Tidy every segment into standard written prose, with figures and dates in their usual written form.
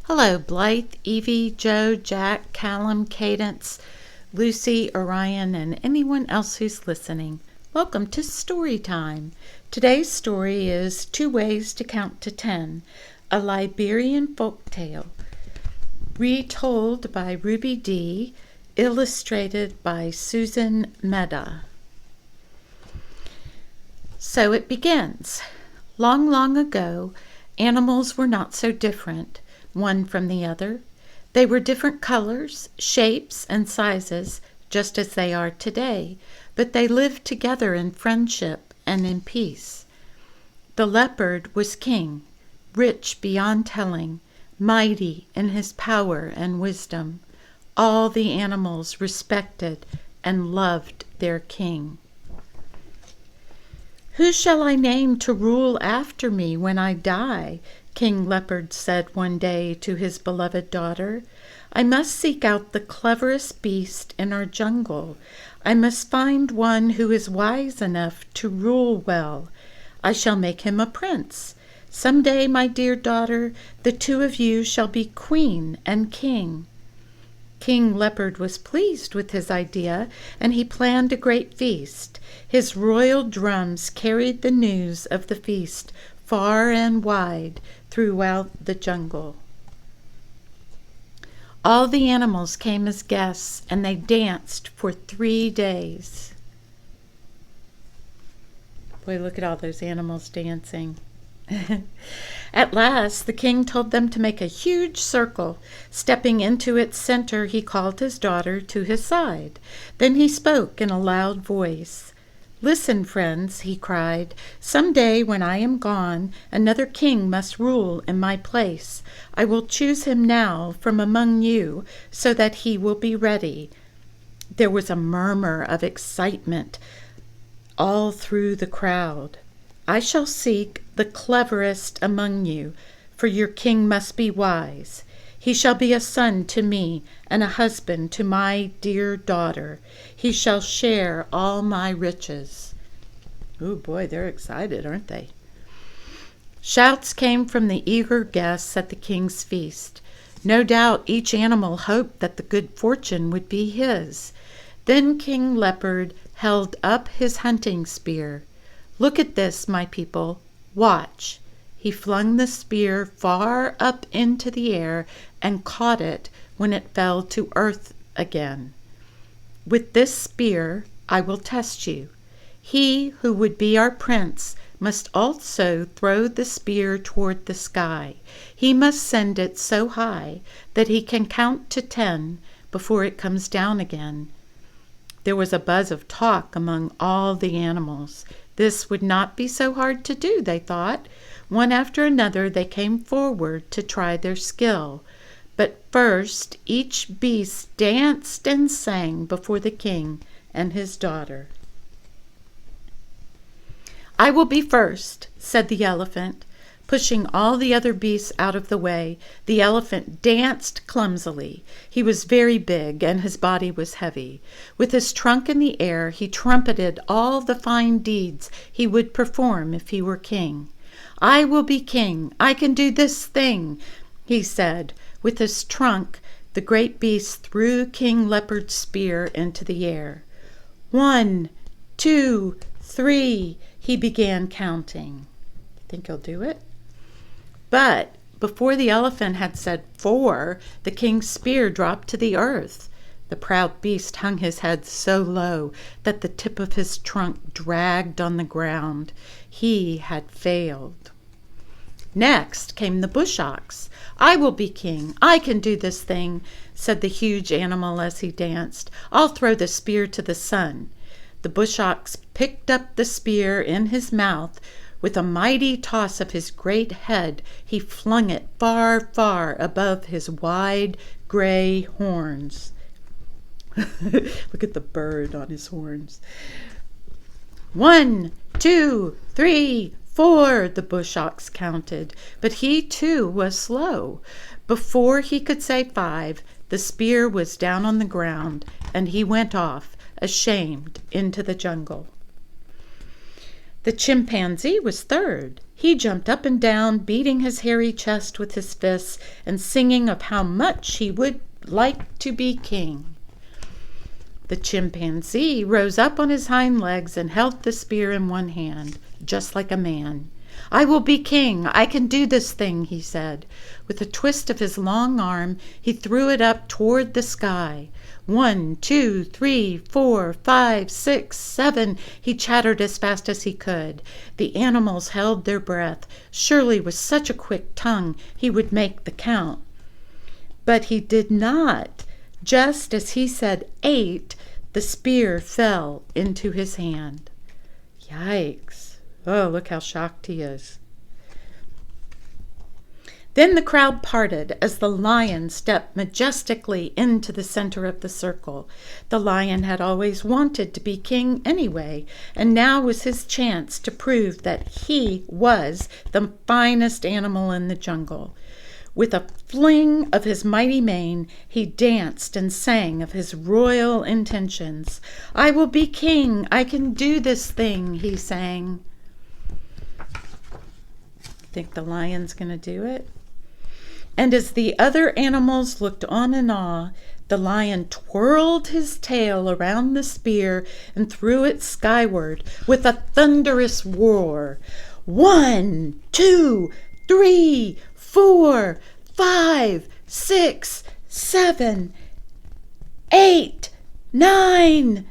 Hello, Blythe, Evie, Joe, Jack, Callum, Cadence, Lucy, Orion, and anyone else who's listening. Welcome to Story Time. Today's story is 2 Ways to Count to 10, a Liberian folktale, retold by Ruby D., illustrated by Susan Mehta. So it begins. Long, long ago, animals were not so different one from the other. They were different colors, shapes, and sizes, just as they are today, but they lived together in friendship and in peace. The leopard was king, rich beyond telling, mighty in his power and wisdom. All the animals respected and loved their king. "Who shall I name to rule after me when I die?" King Leopard said one day to his beloved daughter. "I must seek out the cleverest beast in our jungle. I must find one who is wise enough to rule well. I shall make him a prince. Some day, my dear daughter, the 2 of you shall be queen and king." King Leopard was pleased with his idea, and he planned a great feast. His royal drums carried the news of the feast far and wide throughout the jungle. All the animals came as guests, and they danced for 3 days. Boy, look at all those animals dancing. At last, the king told them to make a huge circle. Stepping into its center, he called his daughter to his side. Then he spoke in a loud voice. "Listen, friends," he cried. "Some day when I am gone, another king must rule in my place. I will choose him now from among you so that he will be ready." There was a murmur of excitement all through the crowd. "I shall seek the cleverest among you, for your king must be wise. He shall be a son to me and a husband to my dear daughter. He shall share all my riches." Oh boy, they're excited, aren't they? Shouts came from the eager guests at the king's feast. No doubt each animal hoped that the good fortune would be his. Then King Leopard held up his hunting spear. "Look at this, my people. Watch." He flung the spear far up into the air and caught it when it fell to earth again. "With this spear I will test you. He who would be our prince must also throw the spear toward the sky. He must send it so high that he can count to 10 before it comes down again." There was a buzz of talk among all the animals. This would not be so hard to do, they thought. One after another they came forward to try their skill. But first each beast danced and sang before the king and his daughter. "I will be first," said the elephant. Pushing all the other beasts out of the way, the elephant danced clumsily. He was very big and his body was heavy. With his trunk in the air, he trumpeted all the fine deeds he would perform if he were king. "I will be king. I can do this thing," he said. With his trunk, the great beast threw King Leopard's spear into the air. 1, 2, 3, he began counting. Think he'll do it? But before the elephant had said 4, the king's spear dropped to the earth. The proud beast hung his head so low that the tip of his trunk dragged on the ground. He had failed. Next came the bush ox. "I will be king. I can do this thing," said the huge animal as he danced. "I'll throw the spear to the sun." The bush ox picked up the spear in his mouth. With a mighty toss of his great head, he flung it far, far above his wide gray horns. Look at the bird on his horns. 1, 2, 3, 4, the bush ox counted, but he too was slow. Before he could say 5, the spear was down on the ground, and he went off, ashamed, into the jungle. The chimpanzee was third. He jumped up and down, beating his hairy chest with his fists and singing of how much he would like to be king. The chimpanzee rose up on his hind legs and held the spear in one hand, just like a man. "I will be king. I can do this thing," he said. With a twist of his long arm, he threw it up toward the sky. 1, 2, 3, 4, 5, 6, 7, he chattered as fast as he could. The animals held their breath. Surely with such a quick tongue he would make the count. But he did not. Just as he said 8, the spear fell into his hand. Yikes. Oh, look how shocked he is. Then the crowd parted as the lion stepped majestically into the center of the circle. The lion had always wanted to be king anyway, and now was his chance to prove that he was the finest animal in the jungle. With a fling of his mighty mane, he danced and sang of his royal intentions. "I will be king. I can do this thing," he sang. Think the lion's going to do it? And as the other animals looked on in awe, the lion twirled his tail around the spear and threw it skyward with a thunderous roar. 1, 2, 3, 4, 5, 6, 7, 8, 9.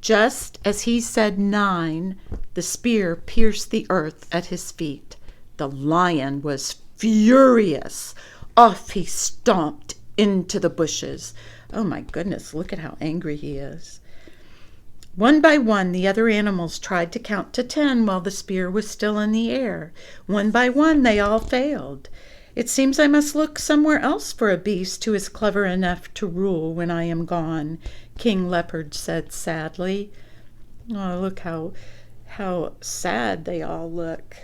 Just as he said 9, the spear pierced the earth at his feet. The lion was furious. Off he stomped into the bushes. Oh my goodness, look at how angry he is. One by one, the other animals tried to count to 10 while the spear was still in the air. One by one, they all failed. "It seems I must look somewhere else for a beast who is clever enough to rule when I am gone," King Leopard said sadly. Oh, look how sad they all look.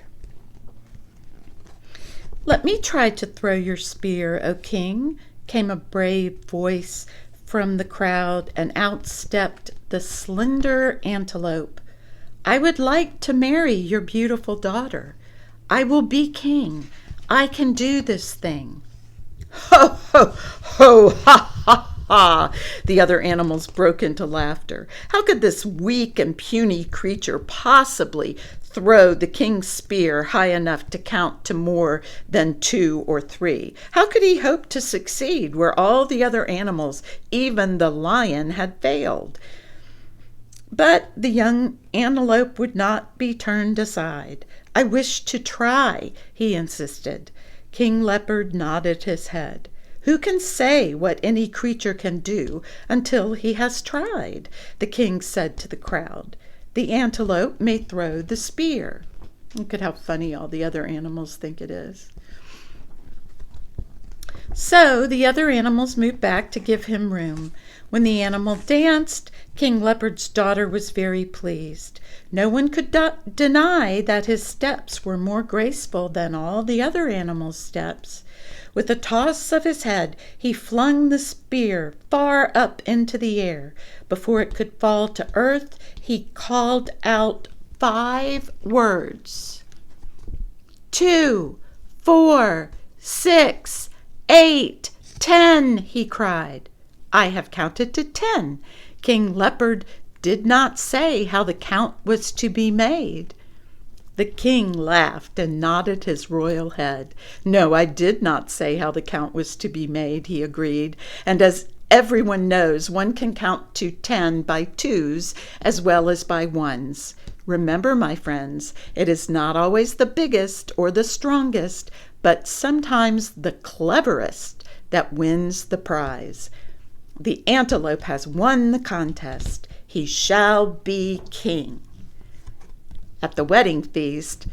"Let me try to throw your spear, O king," came a brave voice from the crowd, and out stepped the slender Antelope. "I would like to marry your beautiful daughter. I will be king. I can do this thing." "Ho, ho, ho, ha, ha, ha!" The other animals broke into laughter. How could this weak and puny creature possibly throw the king's spear high enough to count to more than 2 or 3? How could he hope to succeed where all the other animals, even the lion, had failed? But the young antelope would not be turned aside. "I wish to try," he insisted. King Leopard nodded his head. "Who can say what any creature can do until he has tried?" the king said to the crowd. "The antelope may throw the spear." Look at how funny all the other animals think it is. So the other animals moved back to give him room. When the animal danced, King Leopard's daughter was very pleased. No one could deny that his steps were more graceful than all the other animals' steps. With a toss of his head, he flung the spear far up into the air. Before it could fall to earth, he called out 5 words. 2, 4, 6, 8, 10, he cried. "I have counted to 10. King Leopard did not say how the count was to be made." The king laughed and nodded his royal head. "No, I did not say how the count was to be made," he agreed. "And as everyone knows, one can count to 10 by 2s as well as by 1s. Remember, my friends, it is not always the biggest or the strongest, but sometimes the cleverest that wins the prize. The antelope has won the contest. He shall be king." At the wedding feast,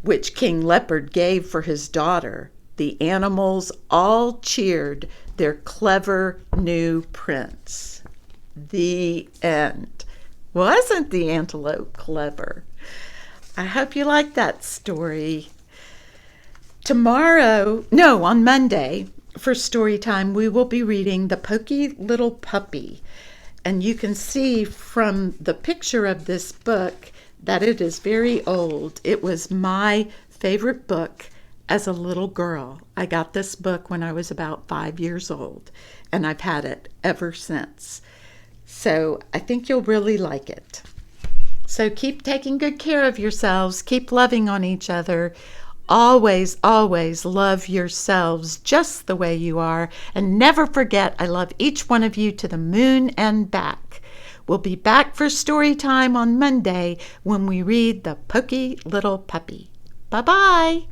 which King Leopard gave for his daughter, the animals all cheered their clever new prince. The end. Wasn't the antelope clever? I hope you liked that story. On Monday, for story time, we will be reading The Poky Little Puppy. And you can see from the picture of this book that it is very old. It was my favorite book as a little girl. I got this book when I was about 5 years old, and I've had it ever since. So I think you'll really like it. So keep taking good care of yourselves. Keep loving on each other. Always, always love yourselves just the way you are. And never forget, I love each one of you to the moon and back. We'll be back for story time on Monday when we read The Pokey Little Puppy. Bye-bye.